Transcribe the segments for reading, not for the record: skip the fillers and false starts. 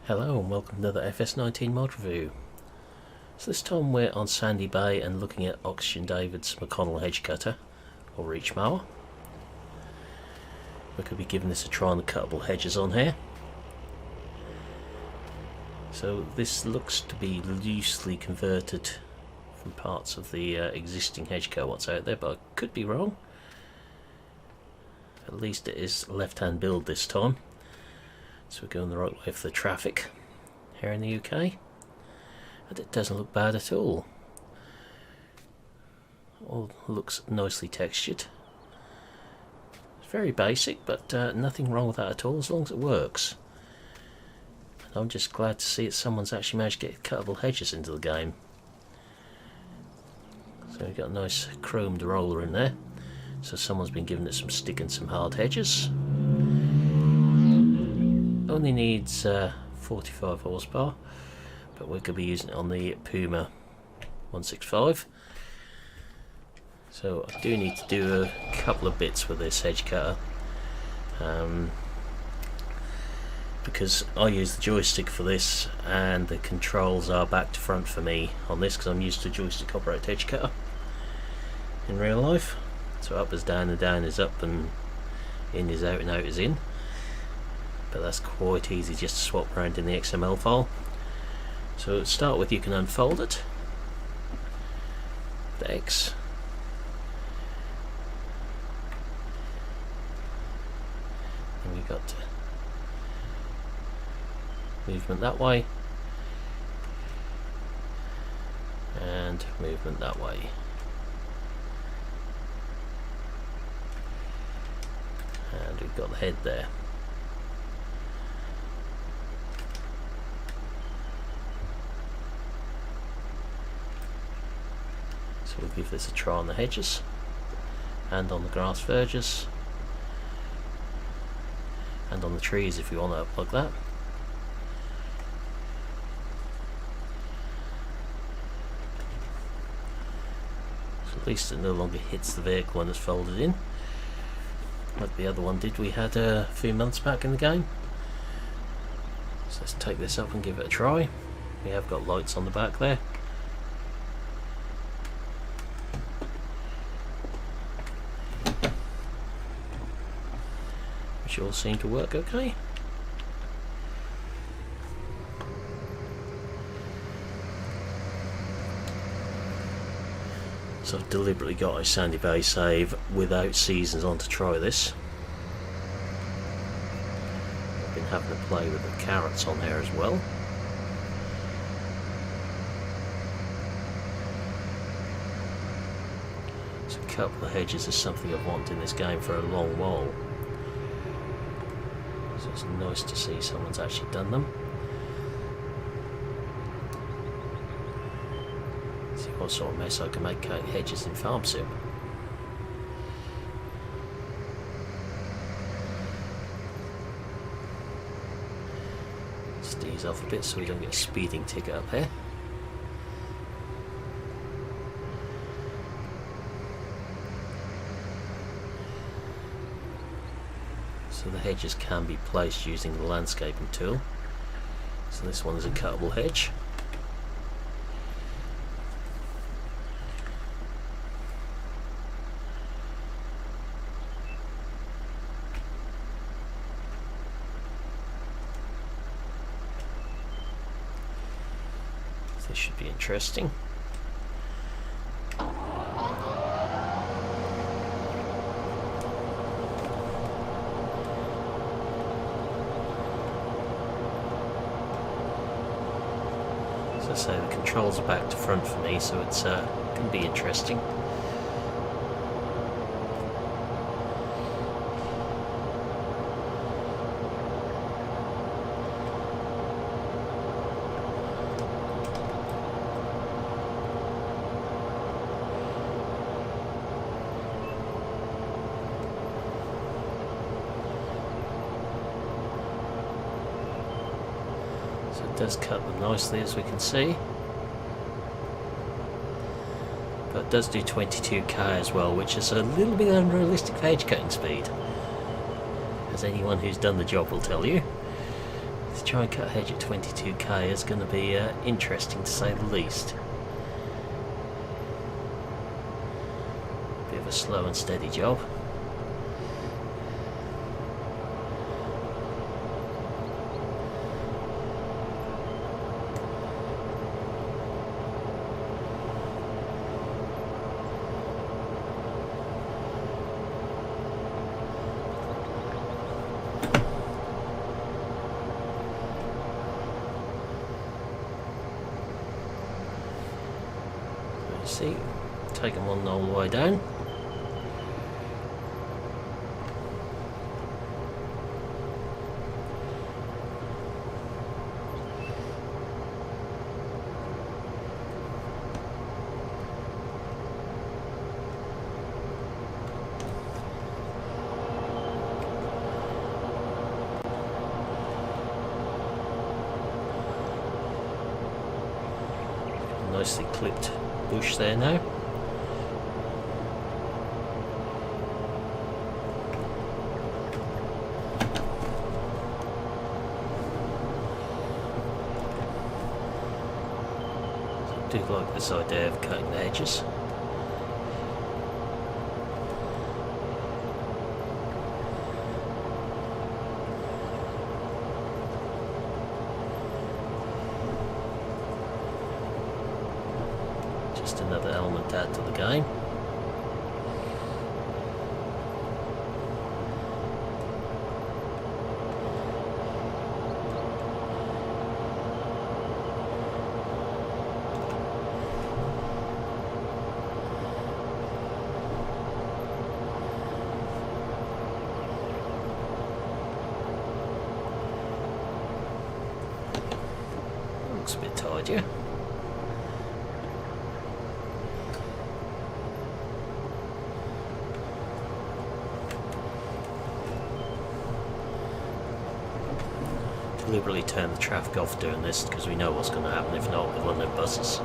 Hello and welcome to the FS19 mod review. So this time we're on Sandy Bay and looking at Oxygen David's McConnel hedge cutter or reach mower. We could be giving this a try on the Cuttable Hedges on here. So this looks to be loosely converted from parts of the existing hedge cutter what's out there, but I could be wrong. At least it is left-hand build this time. So we're going the right way for the traffic here in the UK, and it doesn't look bad at all. All looks nicely textured. It's very basic, but nothing wrong with that at all as long as it works. And I'm just glad to see that someone's actually managed to get Cuttable Hedges into the game. So we've got a nice chromed roller in there, so someone's been giving it some stick and some hard hedges. Only needs 45 horsepower, but we're going to be using it on the Puma 165. So I do need to do a couple of bits with this hedge cutter, because I use the joystick for this and the controls are back to front for me on this because I'm used to joystick operated hedge cutter in real life. So up is down and down is up and in is out and out is in. But that's quite easy just to swap around in the XML file. So to start with, you can unfold it, the X, and we've got movement that way and movement that way, and we've got the head there. We'll give this a try on the hedges and on the grass verges and on the trees if you want to unplug that. So at least it no longer hits the vehicle when it's folded in, like the other one did we had a few months back in the game. So let's take this up and give it a try. We have got lights on the back there. Which all seem to work okay. So I've deliberately got a Sandy Bay save without seasons on to try this. I've been having to play with the carrots on here as well. So Cuttable Hedges is something I've wanted in this game for a long while. So it's nice to see someone's actually done them. See what sort of mess I can make out hedges in Farm Sim. Just ease off a bit so we don't get a speeding ticket up here. So the hedges can be placed using the landscaping tool. So this one is a cuttable hedge. So this should be interesting. As I say, the controls are back to front for me, so it's can be interesting. So it does cut them nicely, as we can see. But it does do 22k as well, which is a little bit unrealistic for hedge cutting speed, as anyone who's done the job will tell you. To try and cut a hedge at 22k is going to be interesting to say the least. Bit of a slow and steady job. See, take them on all the way down. Nicely clipped bush there now. I do like this idea of cutting the edges. Just another element to add to the game. Looks a bit tidier. Deliberately turn the traffic off doing this because we know what's going to happen if not with one of their buses.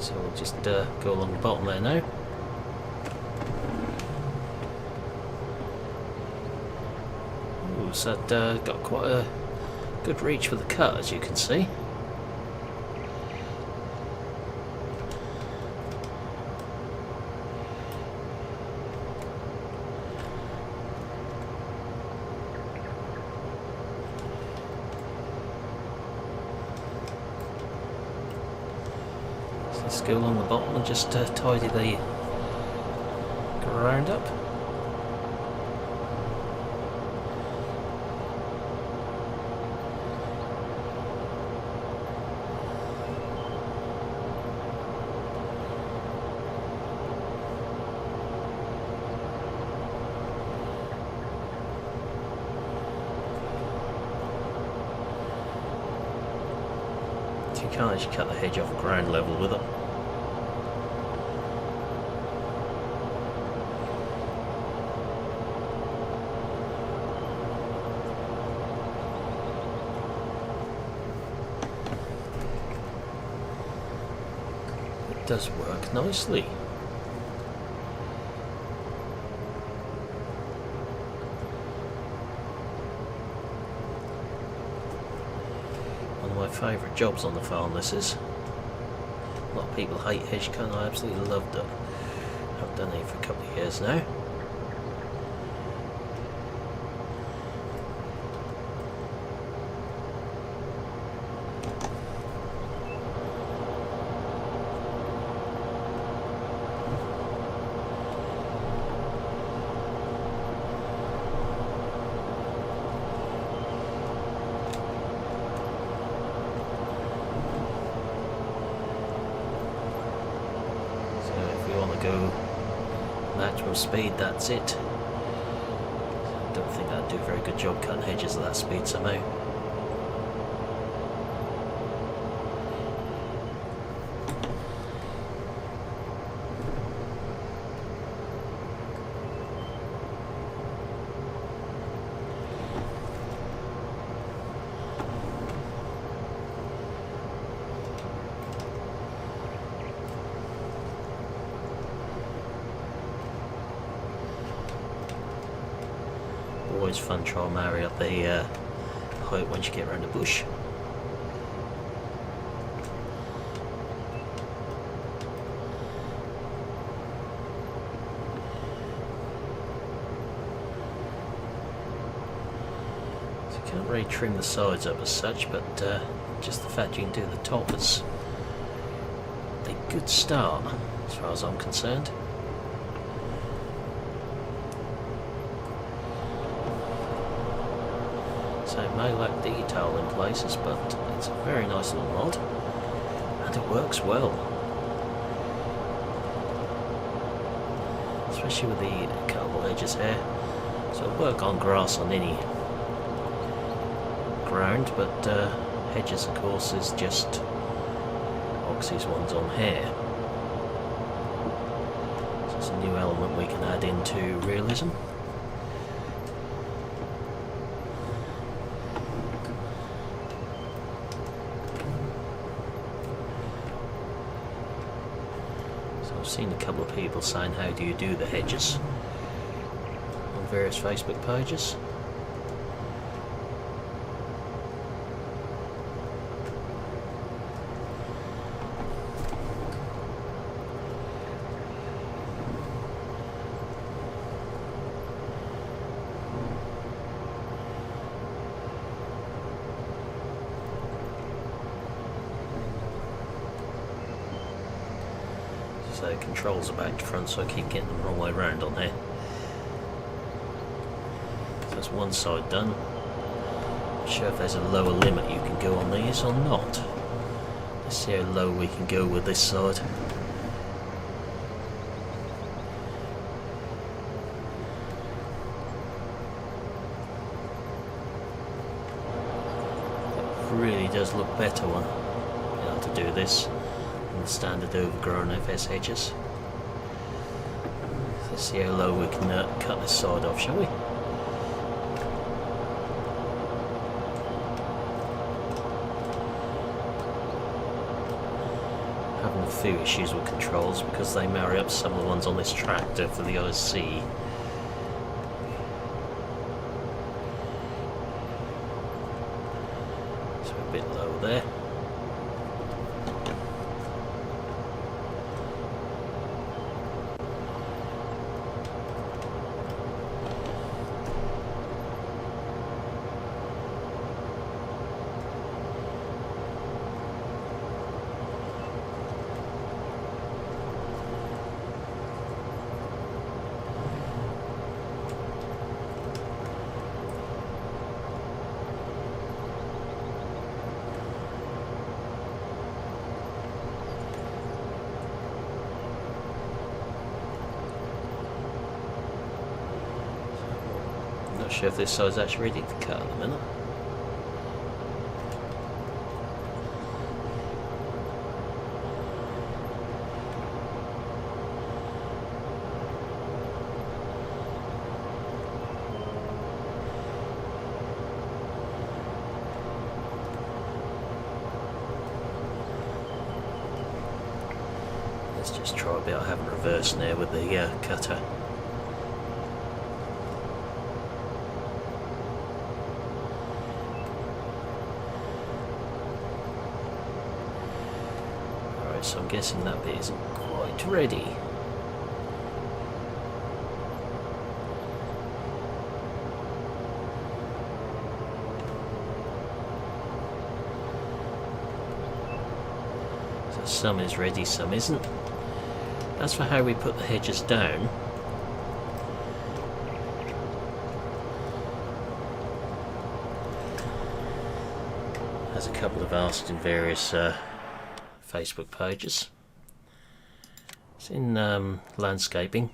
So we'll just go along the bottom there now. Ooh, so that got quite a good reach for the cut, as you can see. Let's go along the bottom and just tidy the ground up. So you can't actually cut the hedge off ground level with it. Does work nicely. One of my favourite jobs on the farm this is. A lot of people hate hedge cutting, I absolutely loved it. I've done it for a couple of years now. Go maximum speed, that's it. I don't think I'd do a very good job cutting hedges at that speed somehow. always fun trying to marry up the height once you get around the bush. So you can't really trim the sides up as such, but just the fact you can do the top is a good start as far as I'm concerned. So it may lack detail in places, but it's a very nice little mod and it works well, especially with the Cuttable Hedges here. So it'll work on grass on any ground, but Hedges of course is just Oxy's ones on here. So it's a new element we can add into realism. I've seen a couple of people saying, how do you do the hedges on various Facebook pages. So the controls are back to front, so I keep getting them the wrong way around on there. So that's one side done. Not sure if there's a lower limit you can go on these or not. Let's see how low we can go with this side. It really does look better when you know to do this. The standard overgrown FS hedges. Let's see how low we can cut this side off, shall we? Having a few issues with controls because they marry up some of the ones on this tractor for the IC. So a bit low there. Not sure if this side's actually ready to cut at the minute. Let's just try a bit of having reverse there with the cutter. So I'm guessing that bit isn't quite ready. So some is ready, some isn't. As for how we put the hedges down, as a couple have asked in various Facebook pages. It's in landscaping.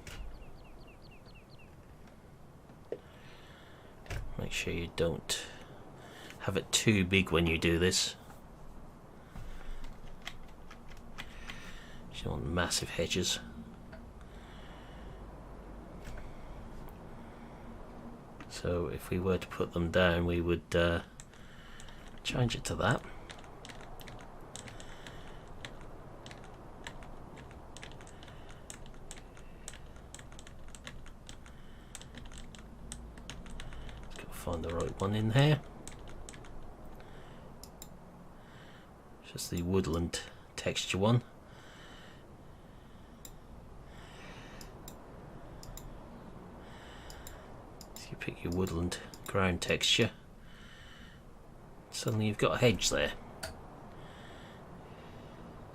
Make sure you don't have it too big when you do this. You don't want massive hedges. So if we were to put them down, we would change it to that. find the right one in here. Just the woodland texture one. So you pick your woodland ground texture. Suddenly you've got a hedge there,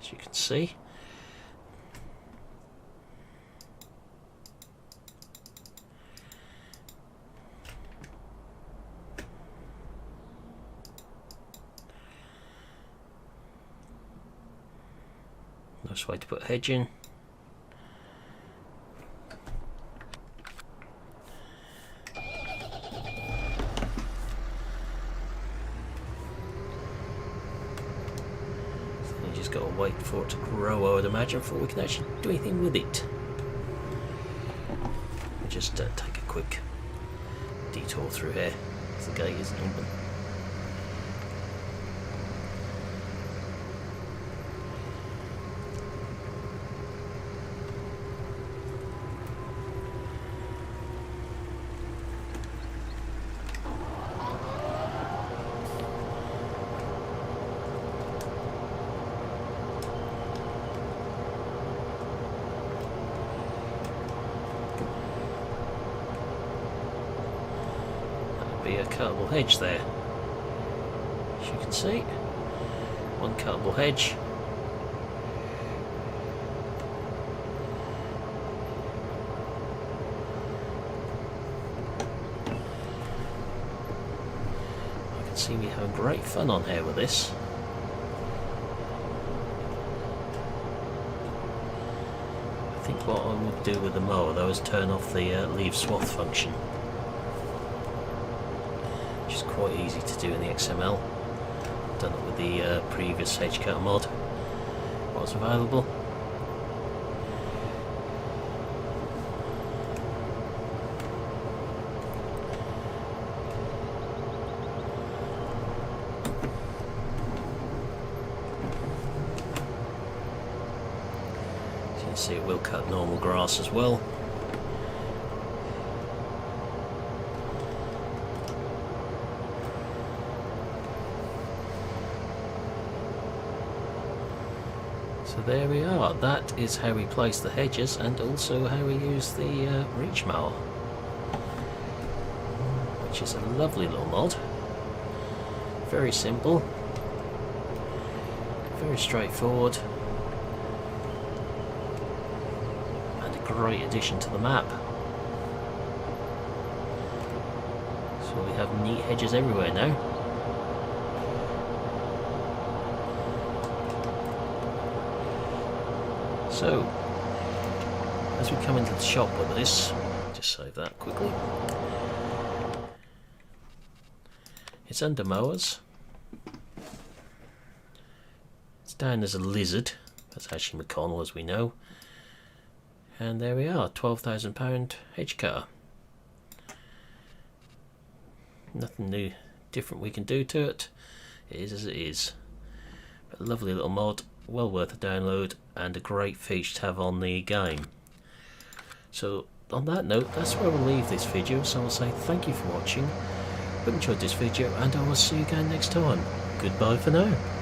as you can see. Nice way to put a hedge in. So you just got to wait for it to grow, I would imagine, before we can actually do anything with it. We'll just take a quick detour through here, as the gate isn't open. A cuttable hedge there, as you can see. One cuttable hedge. I can see me having great fun on here with this. I think what I would do with the mower though is turn off the leave swath function. Quite easy to do in the XML. Done it with the previous edge cutter mod. What was available. So you can see it will cut normal grass as well. So there we are, that is how we place the hedges and also how we use the reach mower, which is a lovely little mod. Very simple, very straightforward, and a great addition to the map. So we have neat hedges everywhere now. So, as we come into the shop with this, just save that quickly. It's under mowers. It's down as a lizard. That's actually McConnel, as we know. And there we are, £12,000 hedge cutter. Nothing new, different we can do to it. It is as it is. But a lovely little mod. Well worth a download and a great feature to have on the game. So on that note, that's where we'll leave this video, so I'll say thank you for watching. Hope you enjoyed this video and I will see you again next time. Goodbye for now.